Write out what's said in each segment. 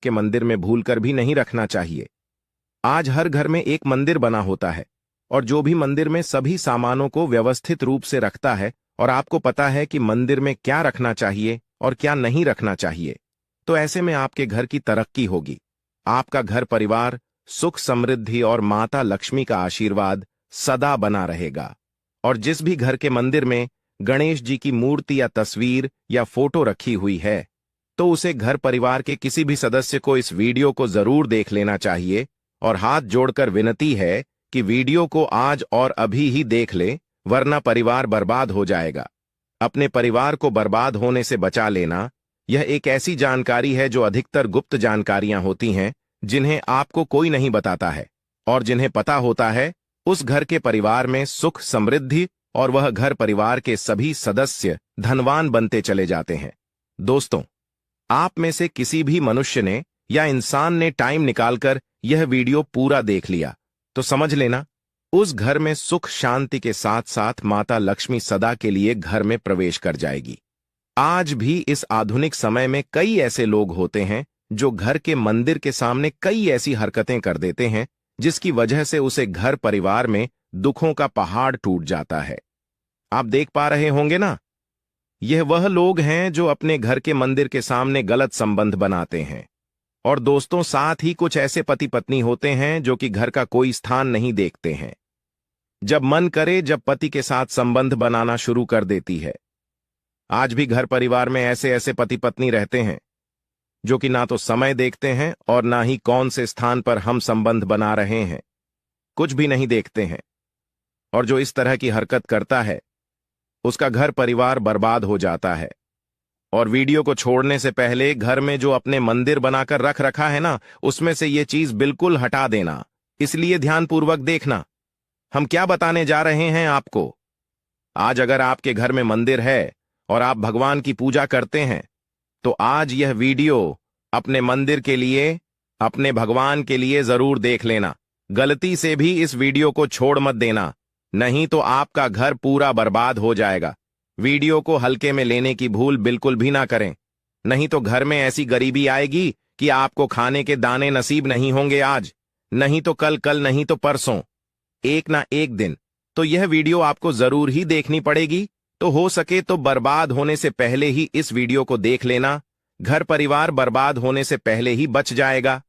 के मंदिर में भूलकर भी नहीं रखना चाहिए। आज हर घर में एक मंदिर बना होता है और जो भी मंदिर में सभी सामानों को व्यवस्थित रूप से रखता है और आपको पता है कि मंदिर में क्या रखना चाहिए और क्या नहीं रखना चाहिए, तो ऐसे में आपके घर की तरक्की होगी। आपका घर परिवार सुख समृद्धि और माता लक्ष्मी का आशीर्वाद सदा बना रहेगा। और जिस भी घर के मंदिर में गणेश जी की मूर्ति या तस्वीर या फोटो रखी हुई है, तो उसे घर परिवार के किसी भी सदस्य को इस वीडियो को जरूर देख लेना चाहिए और हाथ जोड़कर विनती है कि वीडियो को आज और अभी ही देख ले, वरना परिवार बर्बाद हो जाएगा। अपने परिवार को बर्बाद होने से बचा लेना, यह एक ऐसी जानकारी है जो अधिकतर गुप्त जानकारियां होती हैं, जिन्हें आपको कोई नहीं बताता है, और जिन्हें पता होता है उस घर के परिवार में सुख समृद्धि और वह घर परिवार के सभी सदस्य धनवान बनते चले जाते हैं। दोस्तों, आप में से किसी भी मनुष्य ने या इंसान ने टाइम निकालकर यह वीडियो पूरा देख लिया तो समझ लेना उस घर में सुख शांति के साथ साथ माता लक्ष्मी सदा के लिए घर में प्रवेश कर जाएगी। आज भी इस आधुनिक समय में कई ऐसे लोग होते हैं जो घर के मंदिर के सामने कई ऐसी हरकतें कर देते हैं जिसकी वजह से उसे घर परिवार में दुखों का पहाड़ टूट जाता है। आप देख पा रहे होंगे ना, यह वह लोग हैं जो अपने घर के मंदिर के सामने गलत संबंध बनाते हैं। और दोस्तों, साथ ही कुछ ऐसे पति पत्नी होते हैं जो कि घर का कोई स्थान नहीं देखते हैं। जब मन करे जब पति के साथ संबंध बनाना शुरू कर देती है। आज भी घर परिवार में ऐसे ऐसे पति पत्नी रहते हैं जो कि ना तो समय देखते हैं और ना ही कौन से स्थान पर हम संबंध बना रहे हैं, कुछ भी नहीं देखते हैं। और जो इस तरह की हरकत करता है उसका घर परिवार बर्बाद हो जाता है। और वीडियो को छोड़ने से पहले घर में जो अपने मंदिर बनाकर रख रखा है ना, उसमें से ये चीज बिल्कुल हटा देना। इसलिए ध्यानपूर्वक देखना हम क्या बताने जा रहे हैं आपको। आज अगर आपके घर में मंदिर है और आप भगवान की पूजा करते हैं, तो आज यह वीडियो अपने मंदिर के लिए, अपने भगवान के लिए जरूर देख लेना। गलती से भी इस वीडियो को छोड़ मत देना, नहीं तो आपका घर पूरा बर्बाद हो जाएगा। वीडियो को हल्के में लेने की भूल बिल्कुल भी ना करें, नहीं तो घर में ऐसी गरीबी आएगी कि आपको खाने के दाने नसीब नहीं होंगे आज, नहीं तो कल, कल नहीं तो परसों, एक ना एक दिन। तो यह वीडियो आपको जरूर ही देखनी पड़ेगी। तो हो सके तो बर्बाद होने से पहले ही इस वीडियो को देख लेना, घर परिवार बर्बाद होने से पहले ही बच जाएगा।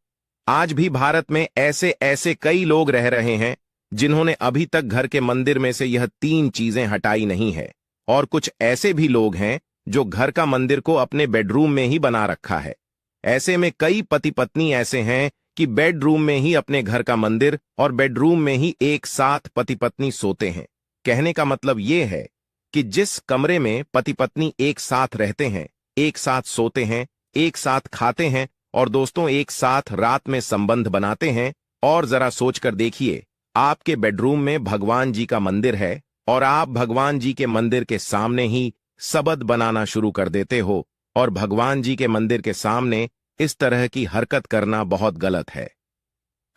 आज भी भारत में ऐसे ऐसे कई लोग रह रहे हैं जिन्होंने अभी तक घर के मंदिर में से यह 3 चीजें हटाई नहीं है। और कुछ ऐसे भी लोग हैं जो घर का मंदिर को अपने बेडरूम में ही बना रखा है। ऐसे में कई पति पत्नी ऐसे हैं कि बेडरूम में ही अपने घर का मंदिर और बेडरूम में ही एक साथ पति पत्नी सोते हैं। कहने का मतलब यह है कि जिस कमरे में पति पत्नी एक साथ रहते हैं, एक साथ सोते हैं, एक साथ खाते हैं और दोस्तों एक साथ रात में संबंध बनाते हैं, और जरा सोचकर देखिए, आपके बेडरूम में भगवान जी का मंदिर है और आप भगवान जी के मंदिर के सामने ही सबद बनाना शुरू कर देते हो, और भगवान जी के मंदिर के सामने इस तरह की हरकत करना बहुत गलत है।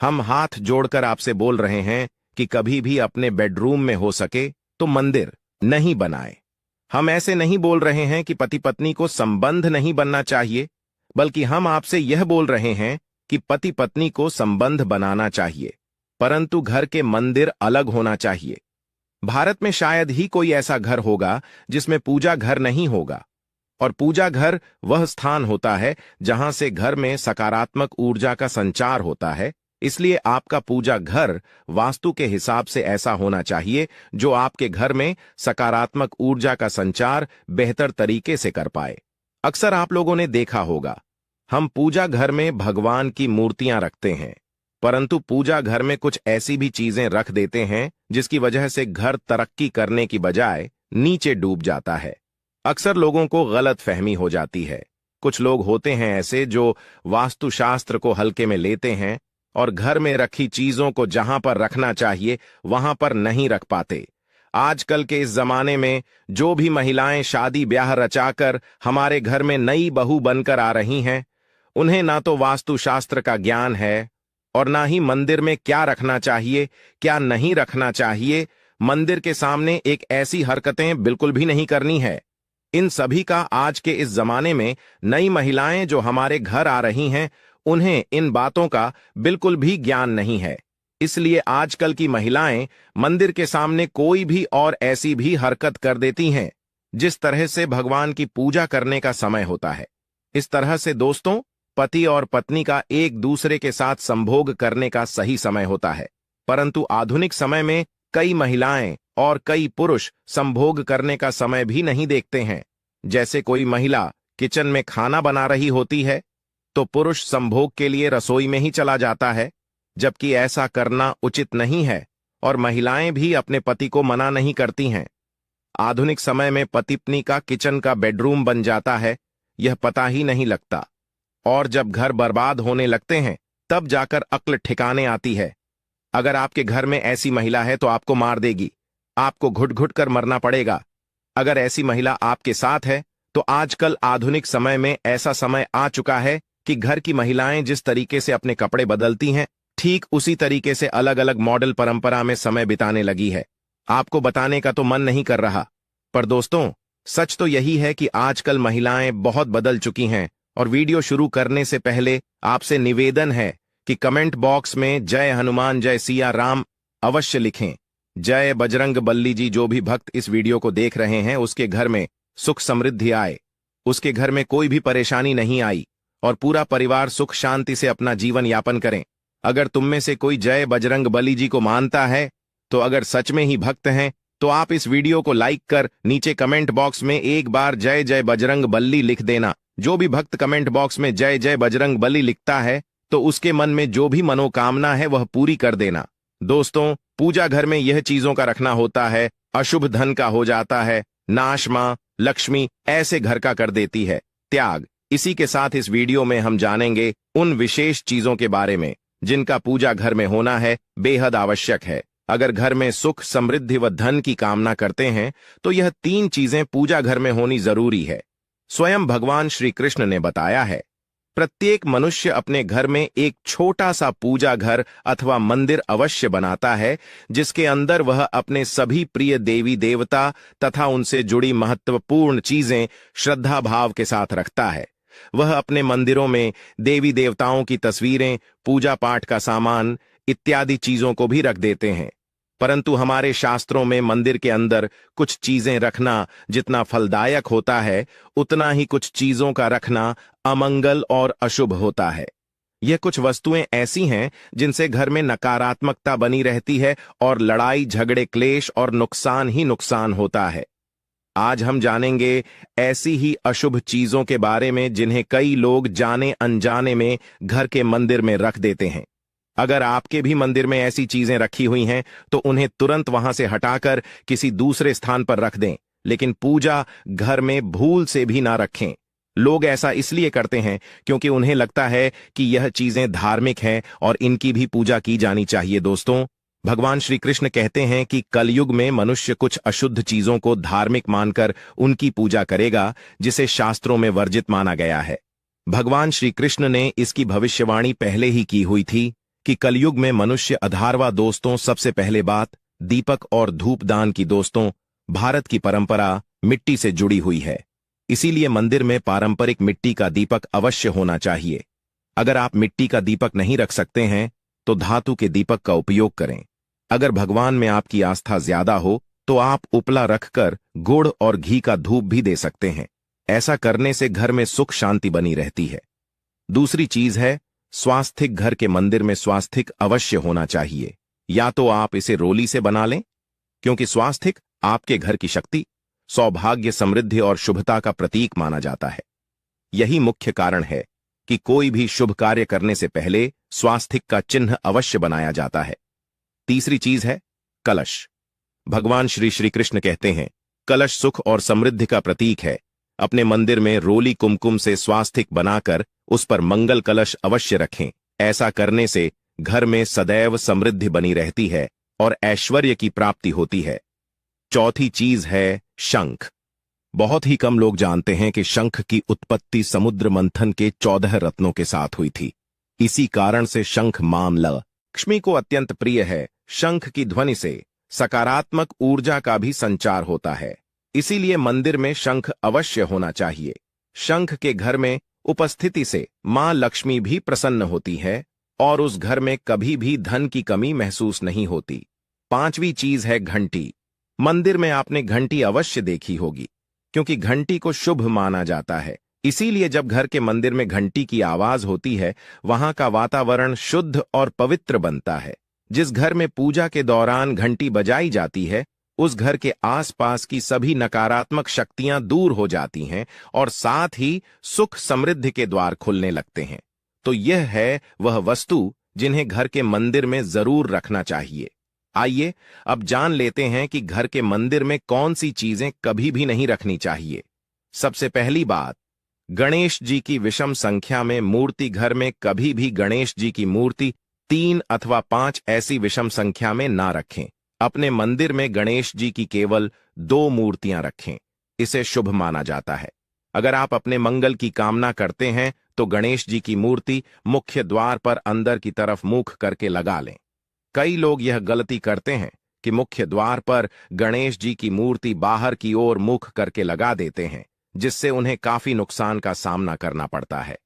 हम हाथ जोड़कर आपसे बोल रहे हैं कि कभी भी अपने बेडरूम में हो सके तो मंदिर नहीं बनाए। हम ऐसे नहीं बोल रहे हैं कि पति पत्नी को संबंध नहीं बनना चाहिए, बल्कि हम आपसे यह बोल रहे हैं कि पति पत्नी को संबंध बनाना चाहिए, परंतु घर के मंदिर अलग होना चाहिए। भारत में शायद ही कोई ऐसा घर होगा जिसमें पूजा घर नहीं होगा, और पूजा घर वह स्थान होता है जहां से घर में सकारात्मक ऊर्जा का संचार होता है। इसलिए आपका पूजा घर वास्तु के हिसाब से ऐसा होना चाहिए जो आपके घर में सकारात्मक ऊर्जा का संचार बेहतर तरीके से कर पाए। अक्सर आप लोगों ने देखा होगा, हम पूजा घर में भगवान की मूर्तियां रखते हैं, परंतु पूजा घर में कुछ ऐसी भी चीजें रख देते हैं जिसकी वजह से घर तरक्की करने की बजाय नीचे डूब जाता है। अक्सर लोगों को गलत फहमी हो जाती है। कुछ लोग होते हैं ऐसे जो वास्तुशास्त्र को हल्के में लेते हैं और घर में रखी चीजों को जहां पर रखना चाहिए वहां पर नहीं रख पाते। आजकल के इस जमाने में जो भी महिलाएं शादी ब्याह रचाकर हमारे घर में नई बहू बनकर आ रही हैं, उन्हें ना तो वास्तुशास्त्र का ज्ञान है और ना ही मंदिर में क्या रखना चाहिए क्या नहीं रखना चाहिए। मंदिर के सामने एक ऐसी हरकतें बिल्कुल भी नहीं करनी है। इन सभी का आज के इस जमाने में नई महिलाएं जो हमारे घर आ रही हैं, उन्हें इन बातों का बिल्कुल भी ज्ञान नहीं है। इसलिए आजकल की महिलाएं मंदिर के सामने कोई भी और ऐसी भी हरकत कर देती हैं जिस तरह से भगवान की पूजा करने का समय होता है। इस तरह से दोस्तों, पति और पत्नी का एक दूसरे के साथ संभोग करने का सही समय होता है, परंतु आधुनिक समय में कई महिलाएं और कई पुरुष संभोग करने का समय भी नहीं देखते हैं। जैसे कोई महिला किचन में खाना बना रही होती है तो पुरुष संभोग के लिए रसोई में ही चला जाता है, जबकि ऐसा करना उचित नहीं है और महिलाएं भी अपने पति को मना नहीं करती हैं। आधुनिक समय में पति पत्नी का किचन का बेडरूम बन जाता है, यह पता ही नहीं लगता, और जब घर बर्बाद होने लगते हैं तब जाकर अक्ल ठिकाने आती है। अगर आपके घर में ऐसी महिला है तो आपको मार देगी, आपको घुट घुट कर मरना पड़ेगा। अगर ऐसी महिला आपके साथ है तो आजकल आधुनिक समय में ऐसा समय आ चुका है कि घर की महिलाएं जिस तरीके से अपने कपड़े बदलती हैं, ठीक उसी तरीके से अलग अलग मॉडल परंपरा में समय बिताने लगी है। आपको बताने का तो मन नहीं कर रहा, पर दोस्तों सच तो यही है कि आजकल महिलाएं बहुत बदल चुकी हैं। और वीडियो शुरू करने से पहले आपसे निवेदन है कि कमेंट बॉक्स में जय हनुमान जय सिया राम अवश्य लिखें। जय बजरंग बल्ली जी। जो भी भक्त इस वीडियो को देख रहे हैं उसके घर में सुख समृद्धि आए, उसके घर में कोई भी परेशानी नहीं आई और पूरा परिवार सुख शांति से अपना जीवन यापन करें। अगर तुम में से कोई जय बजरंग बली जी को मानता है तो अगर सच में ही भक्त हैं तो आप इस वीडियो को लाइक कर नीचे कमेंट बॉक्स में एक बार जय जय बजरंग बली लिख देना। जो भी भक्त कमेंट बॉक्स में जय जय बजरंग बली लिखता है तो उसके मन में जो भी मनोकामना है वह पूरी कर देना। दोस्तों, पूजा घर में यह चीजों का रखना होता है, अशुभ धन का हो जाता है, नाश मां लक्ष्मी ऐसे घर का कर देती है त्याग। इसी के साथ इस वीडियो में हम जानेंगे उन विशेष चीजों के बारे में जिनका पूजा घर में होना है बेहद आवश्यक है। अगर घर में सुख समृद्धि व धन की कामना करते हैं तो यह 3 चीजें पूजा घर में होनी जरूरी है। स्वयं भगवान श्री कृष्ण ने बताया है, प्रत्येक मनुष्य अपने घर में एक छोटा सा पूजा घर अथवा मंदिर अवश्य बनाता है, जिसके अंदर वह अपने सभी प्रिय देवी देवता तथा उनसे जुड़ी महत्वपूर्ण चीजें श्रद्धा भाव के साथ रखता है। वह अपने मंदिरों में देवी देवताओं की तस्वीरें, पूजा पाठ का सामान इत्यादि चीजों को भी रख देते हैं। परंतु हमारे शास्त्रों में मंदिर के अंदर कुछ चीजें रखना जितना फलदायक होता है, उतना ही कुछ चीजों का रखना अमंगल और अशुभ होता है। यह कुछ वस्तुएं ऐसी हैं जिनसे घर में नकारात्मकता बनी रहती है और लड़ाई झगड़े क्लेश और नुकसान ही नुकसान होता है। आज हम जानेंगे ऐसी ही अशुभ चीजों के बारे में जिन्हें कई लोग जाने अनजाने में घर के मंदिर में रख देते हैं। अगर आपके भी मंदिर में ऐसी चीजें रखी हुई हैं तो उन्हें तुरंत वहां से हटाकर किसी दूसरे स्थान पर रख दें, लेकिन पूजा घर में भूल से भी ना रखें। लोग ऐसा इसलिए करते हैं क्योंकि उन्हें लगता है कि यह चीजें धार्मिक हैं और इनकी भी पूजा की जानी चाहिए। दोस्तों, भगवान श्री कृष्ण कहते हैं कि कलयुग में मनुष्य कुछ अशुद्ध चीजों को धार्मिक मानकर उनकी पूजा करेगा, जिसे शास्त्रों में वर्जित माना गया है। भगवान श्री कृष्ण ने इसकी भविष्यवाणी पहले ही की हुई थी कि कलयुग में मनुष्य अधारवा। दोस्तों, सबसे पहले बात दीपक और धूपदान की। दोस्तों, भारत की परंपरा मिट्टी से जुड़ी हुई है, इसीलिए मंदिर में पारंपरिक मिट्टी का दीपक अवश्य होना चाहिए। अगर आप मिट्टी का दीपक नहीं रख सकते हैं तो धातु के दीपक का उपयोग करें। अगर भगवान में आपकी आस्था ज्यादा हो तो आप उपला रखकर गुड़ और घी का धूप भी दे सकते हैं। ऐसा करने से घर में सुख शांति बनी रहती है। दूसरी चीज है स्वास्थिक। घर के मंदिर में स्वास्थिक अवश्य होना चाहिए। या तो आप इसे रोली से बना लें, क्योंकि स्वास्थिक आपके घर की शक्ति, सौभाग्य, समृद्धि और शुभता का प्रतीक माना जाता है। यही मुख्य कारण है कि कोई भी शुभ कार्य करने से पहले स्वास्थिक का चिन्ह अवश्य बनाया जाता है। तीसरी चीज है कलश। भगवान श्री कृष्ण कहते हैं, कलश सुख और समृद्धि का प्रतीक है। अपने मंदिर में रोली कुमकुम से स्वास्थिक बनाकर उस पर मंगल कलश अवश्य रखें। ऐसा करने से घर में सदैव समृद्धि बनी रहती है और ऐश्वर्य की प्राप्ति होती है। चौथी चीज है शंख। बहुत ही कम लोग जानते हैं कि शंख की उत्पत्ति समुद्र मंथन के 14 रत्नों के साथ हुई थी। इसी कारण से शंख मामला लक्ष्मी को अत्यंत प्रिय है। शंख की ध्वनि से सकारात्मक ऊर्जा का भी संचार होता है, इसीलिए मंदिर में शंख अवश्य होना चाहिए। शंख के घर में उपस्थिति से मां लक्ष्मी भी प्रसन्न होती है और उस घर में कभी भी धन की कमी महसूस नहीं होती। पांचवी चीज है घंटी। मंदिर में आपने घंटी अवश्य देखी होगी, क्योंकि घंटी को शुभ माना जाता है। इसीलिए जब घर के मंदिर में घंटी की आवाज होती है, वहां का वातावरण शुद्ध और पवित्र बनता है। जिस घर में पूजा के दौरान घंटी बजाई जाती है, उस घर के आसपास की सभी नकारात्मक शक्तियां दूर हो जाती हैं और साथ ही सुख समृद्धि के द्वार खुलने लगते हैं। तो यह है वह वस्तु जिन्हें घर के मंदिर में जरूर रखना चाहिए। आइए अब जान लेते हैं कि घर के मंदिर में कौन सी चीजें कभी भी नहीं रखनी चाहिए। सबसे पहली बात, गणेश जी की विषम संख्या में मूर्ति। घर में कभी भी गणेश जी की मूर्ति 3 अथवा 5 ऐसी विषम संख्या में ना रखें। अपने मंदिर में गणेश जी की केवल 2 मूर्तियां रखें। इसे शुभ माना जाता है। अगर आप अपने मंगल की कामना करते हैं तो गणेश जी की मूर्ति मुख्य द्वार पर अंदर की तरफ मुख करके लगा लें। कई लोग यह गलती करते हैं कि मुख्य द्वार पर गणेश जी की मूर्ति बाहर की ओर मुख करके लगा देते हैं, जिससे उन्हें काफी नुकसान का सामना करना पड़ता है।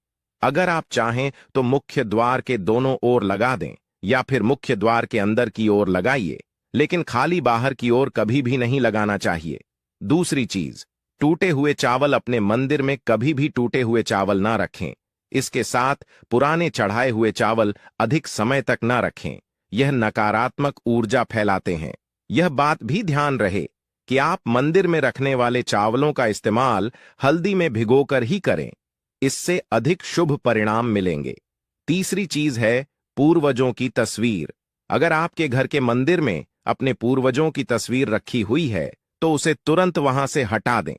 अगर आप चाहें तो मुख्य द्वार के दोनों ओर लगा दें या फिर मुख्य द्वार के अंदर की ओर लगाइए, लेकिन खाली बाहर की ओर कभी भी नहीं लगाना चाहिए। दूसरी चीज, टूटे हुए चावल। अपने मंदिर में कभी भी टूटे हुए चावल ना रखें। इसके साथ पुराने चढ़ाए हुए चावल अधिक समय तक ना रखें। यह नकारात्मक ऊर्जा फैलाते हैं। यह बात भी ध्यान रहे कि आप मंदिर में रखने वाले चावलों का इस्तेमाल हल्दी में भिगोकर ही करें। इससे अधिक शुभ परिणाम मिलेंगे। तीसरी चीज है पूर्वजों की तस्वीर। अगर आपके घर के मंदिर में अपने पूर्वजों की तस्वीर रखी हुई है तो उसे तुरंत वहां से हटा दें,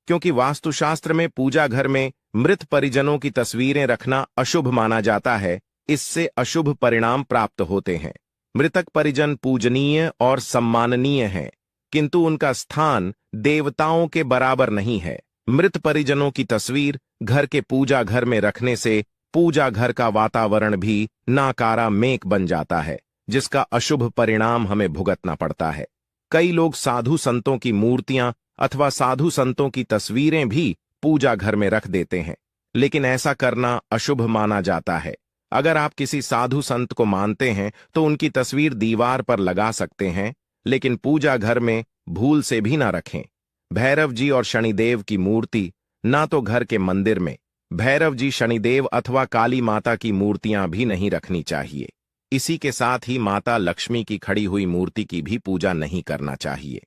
क्योंकि वास्तुशास्त्र में पूजा घर में मृत परिजनों की तस्वीरें रखना अशुभ माना जाता है। इससे अशुभ परिणाम प्राप्त होते हैं। मृतक परिजन पूजनीय और सम्माननीय हैं, किंतु उनका स्थान देवताओं के बराबर नहीं है। मृत परिजनों की तस्वीर घर के पूजा घर में रखने से पूजा घर का वातावरण भी नकारात्मक बन जाता है, जिसका अशुभ परिणाम हमें भुगतना पड़ता है। कई लोग साधु संतों की मूर्तियां अथवा साधु संतों की तस्वीरें भी पूजा घर में रख देते हैं, लेकिन ऐसा करना अशुभ माना जाता है। अगर आप किसी साधु संत को मानते हैं तो उनकी तस्वीर दीवार पर लगा सकते हैं, लेकिन पूजा घर में भूल से भी ना रखें। भैरव जी और शनिदेव की मूर्ति ना तो घर के मंदिर में। भैरव जी, शनिदेव अथवा काली माता की मूर्तियां भी नहीं रखनी चाहिए। इसी के साथ ही माता लक्ष्मी की खड़ी हुई मूर्ति की भी पूजा नहीं करना चाहिए।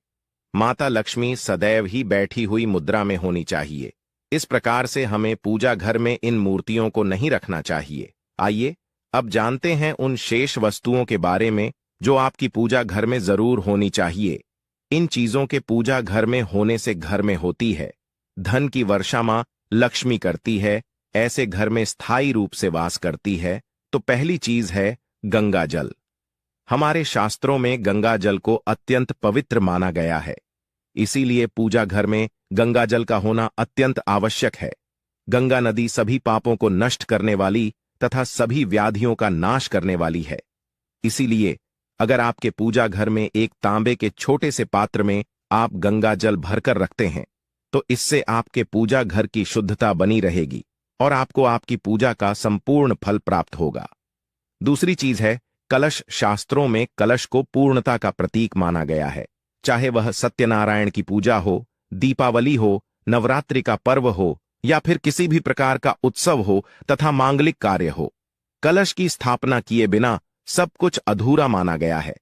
माता लक्ष्मी सदैव ही बैठी हुई मुद्रा में होनी चाहिए। इस प्रकार से हमें पूजा घर में इन मूर्तियों को नहीं रखना चाहिए। आइए अब जानते हैं उन शेष वस्तुओं के बारे में जो आपकी पूजा घर में जरूर होनी चाहिए। इन चीजों के पूजा घर में होने से घर में होती है धन की वर्षा। मां लक्ष्मी करती है, ऐसे घर में स्थायी रूप से वास करती है। तो पहली चीज है गंगा जल। हमारे शास्त्रों में गंगा जल को अत्यंत पवित्र माना गया है, इसीलिए पूजा घर में गंगा जल का होना अत्यंत आवश्यक है। गंगा नदी सभी पापों को नष्ट करने वाली तथा सभी व्याधियों का नाश करने वाली है। इसीलिए अगर आपके पूजा घर में एक तांबे के छोटे से पात्र में आप गंगा जल भरकर रखते हैं तो इससे आपके पूजा घर की शुद्धता बनी रहेगी और आपको आपकी पूजा का संपूर्ण फल प्राप्त होगा। दूसरी चीज है कलश। शास्त्रों में कलश को पूर्णता का प्रतीक माना गया है। चाहे वह सत्यनारायण की पूजा हो, दीपावली हो, नवरात्रि का पर्व हो या फिर किसी भी प्रकार का उत्सव हो तथा मांगलिक कार्य हो, कलश की स्थापना किए बिना सब कुछ अधूरा माना गया है।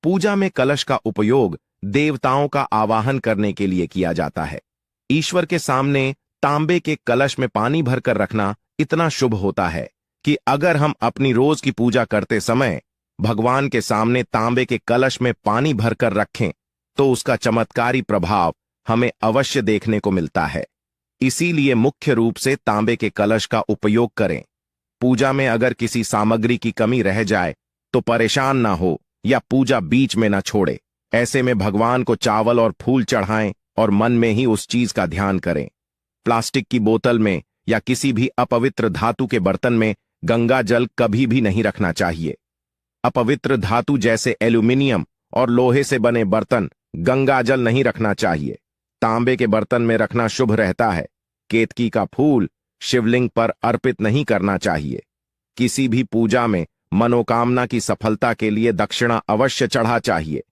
पूजा में कलश का उपयोग देवताओं का आवाहन करने के लिए किया जाता है। ईश्वर के सामने तांबे के कलश में पानी भरकर रखना इतना शुभ होता है कि अगर हम अपनी रोज की पूजा करते समय भगवान के सामने तांबे के कलश में पानी भरकर रखें तो उसका चमत्कारी प्रभाव हमें अवश्य देखने को मिलता है। इसीलिए मुख्य रूप से तांबे के कलश का उपयोग करें। पूजा में अगर किसी सामग्री की कमी रह जाए तो परेशान ना हो या पूजा बीच में ना छोड़े। ऐसे में भगवान को चावल और फूल चढ़ाएं और मन में ही उस चीज का ध्यान करें। प्लास्टिक की बोतल में या किसी भी अपवित्र धातु के बर्तन में गंगा जल कभी भी नहीं रखना चाहिए। अपवित्र धातु जैसे एल्यूमिनियम और लोहे से बने बर्तन गंगा जल नहीं रखना चाहिए। तांबे के बर्तन में रखना शुभ रहता है। केतकी का फूल, शिवलिंग पर अर्पित नहीं करना चाहिए। किसी भी पूजा में मनोकामना की सफलता के लिए दक्षिणा अवश्य चढ़ा चाहिए।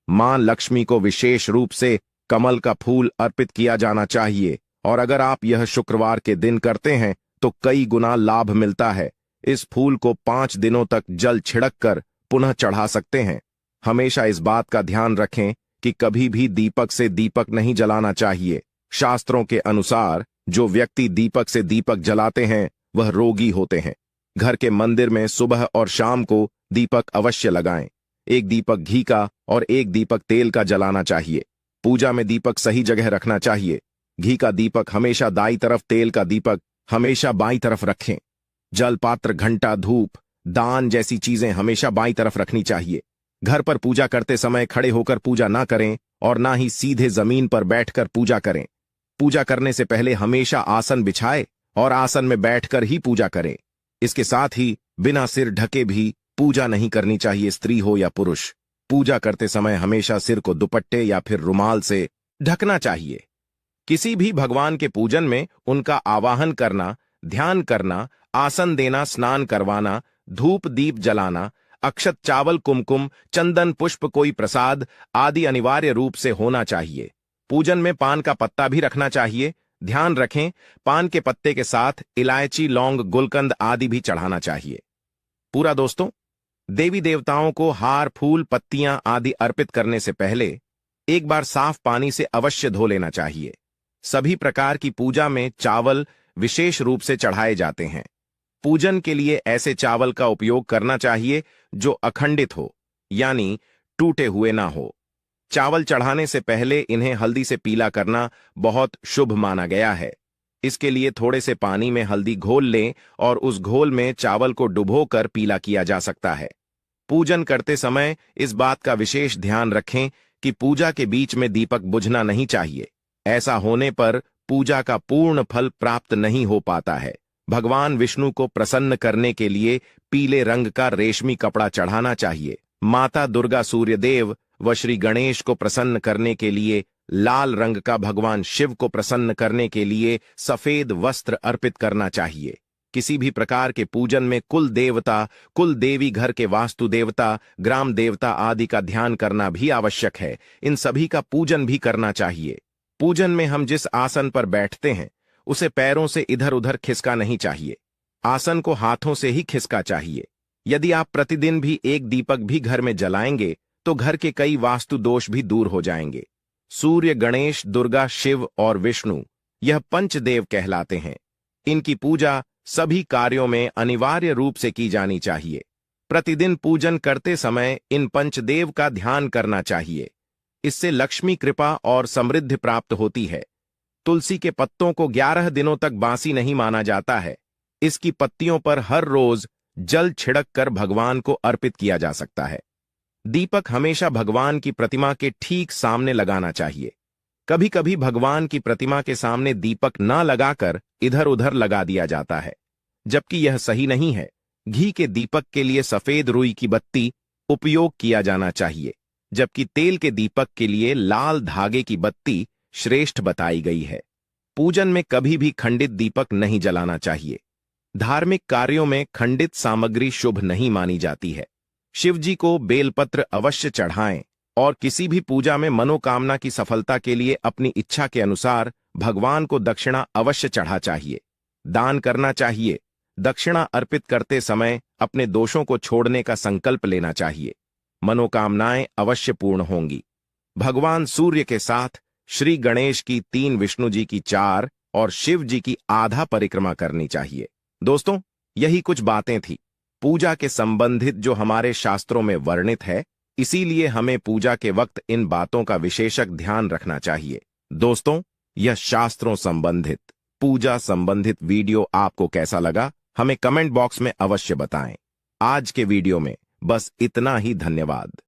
मां लक्ष्मी को विशेष रूप से कमल का फूल अर्पित किया जाना चाहिए, और अगर आप यह शुक्रवार के दिन करते हैं तो कई गुना लाभ मिलता है। इस फूल को 5 दिनों तक जल छिड़क कर पुनः चढ़ा सकते हैं। हमेशा इस बात का ध्यान रखें कि कभी भी दीपक से दीपक नहीं जलाना चाहिए। शास्त्रों के अनुसार जो व्यक्ति दीपक से दीपक जलाते हैं वह रोगी होते हैं। घर के मंदिर में सुबह और शाम को दीपक अवश्य लगाएं। एक दीपक घी का और एक दीपक तेल का जलाना चाहिए। पूजा में दीपक सही जगह रखना चाहिए। घी का दीपक हमेशा दाईं तरफ, तेल का दीपक हमेशा बाईं तरफ रखें। जल पात्र, घंटा, धूप, दान जैसी चीजें हमेशा बाईं तरफ रखनी चाहिए। घर पर पूजा करते समय खड़े होकर पूजा ना करें और ना ही सीधे जमीन पर बैठकर पूजा करें। पूजा करने से पहले हमेशा आसन बिछाए और आसन में बैठकर ही पूजा करें। इसके साथ ही बिना सिर ढके भी पूजा नहीं करनी चाहिए, स्त्री हो या पुरुष। पूजा करते समय हमेशा सिर को दुपट्टे या फिर रुमाल से ढकना चाहिए। किसी भी भगवान के पूजन में उनका आवाहन करना, ध्यान करना, आसन देना, स्नान करवाना, धूप दीप जलाना, अक्षत, चावल, कुमकुम, चंदन, पुष्प, कोई प्रसाद आदि अनिवार्य रूप से होना चाहिए। पूजन में पान का पत्ता भी रखना चाहिए। ध्यान रखें, पान के पत्ते के साथ इलायची, लौंग, गुलकंद आदि भी चढ़ाना चाहिए। पूरा दोस्तों, देवी देवताओं को हार, फूल, पत्तियां आदि अर्पित करने से पहले एक बार साफ पानी से अवश्य धो लेना चाहिए। सभी प्रकार की पूजा में चावल विशेष रूप से चढ़ाए जाते हैं। पूजन के लिए ऐसे चावल का उपयोग करना चाहिए जो अखंडित हो, यानी टूटे हुए ना हो। चावल चढ़ाने से पहले इन्हें हल्दी से पीला करना बहुत शुभ माना गया है। इसके लिए थोड़े से पानी में हल्दी घोल लें और उस घोल में चावल को डुबोकर पीला किया जा सकता है। पूजन करते समय इस बात का विशेष ध्यान रखें कि पूजा के बीच में दीपक बुझना नहीं चाहिए। ऐसा होने पर पूजा का पूर्ण फल प्राप्त नहीं हो पाता है। भगवान विष्णु को प्रसन्न करने के लिए पीले रंग का रेशमी कपड़ा चढ़ाना चाहिए। माता दुर्गा, सूर्यदेव व श्री गणेश को प्रसन्न करने के लिए लाल रंग का, भगवान शिव को प्रसन्न करने के लिए सफेद वस्त्र अर्पित करना चाहिए। किसी भी प्रकार के पूजन में कुल देवता, कुल देवी, घर के वास्तु देवता, ग्राम देवता आदि का ध्यान करना भी आवश्यक है। इन सभी का पूजन भी करना चाहिए। पूजन में हम जिस आसन पर बैठते हैं उसे पैरों से इधर उधर खिसका नहीं चाहिए। आसन को हाथों से ही खिसका चाहिए। यदि आप प्रतिदिन भी एक दीपक भी घर में जलाएंगे तो घर के कई वास्तु दोष भी दूर हो जाएंगे। सूर्य, गणेश, दुर्गा, शिव और विष्णु यह पंचदेव कहलाते हैं। इनकी पूजा सभी कार्यों में अनिवार्य रूप से की जानी चाहिए। प्रतिदिन पूजन करते समय इन पंचदेव का ध्यान करना चाहिए। इससे लक्ष्मी कृपा और समृद्धि प्राप्त होती है। तुलसी के पत्तों को 11 दिनों तक बासी नहीं माना जाता है। इसकी पत्तियों पर हर रोज जल छिड़क कर भगवान को अर्पित किया जा सकता है। दीपक हमेशा भगवान की प्रतिमा के ठीक सामने लगाना चाहिए। कभी कभी भगवान की प्रतिमा के सामने दीपक न लगाकर इधर उधर लगा दिया जाता है, जबकि यह सही नहीं है। घी के दीपक के लिए सफेद रुई की बत्ती उपयोग किया जाना चाहिए, जबकि तेल के दीपक के लिए लाल धागे की बत्ती श्रेष्ठ बताई गई है। पूजन में कभी भी खंडित दीपक नहीं जलाना चाहिए। धार्मिक कार्यों में खंडित सामग्री शुभ नहीं मानी जाती है। शिव जी को बेलपत्र अवश्य चढ़ाएं और किसी भी पूजा में मनोकामना की सफलता के लिए अपनी इच्छा के अनुसार भगवान को दक्षिणा अवश्य चढ़ा चाहिए। दान करना चाहिए। दक्षिणा अर्पित करते समय अपने दोषों को छोड़ने का संकल्प लेना चाहिए। मनोकामनाएं अवश्य पूर्ण होंगी। भगवान सूर्य के साथ श्री गणेश की 3, विष्णु जी की 4 और शिव जी की आधा परिक्रमा करनी चाहिए। दोस्तों, यही कुछ बातें थी पूजा के संबंधित जो हमारे शास्त्रों में वर्णित है। इसीलिए हमें पूजा के वक्त इन बातों का विशेषक ध्यान रखना चाहिए। दोस्तों, यह शास्त्रों संबंधित, पूजा संबंधित वीडियो आपको कैसा लगा हमें कमेंट बॉक्स में अवश्य बताएं। आज के वीडियो में बस इतना ही। धन्यवाद।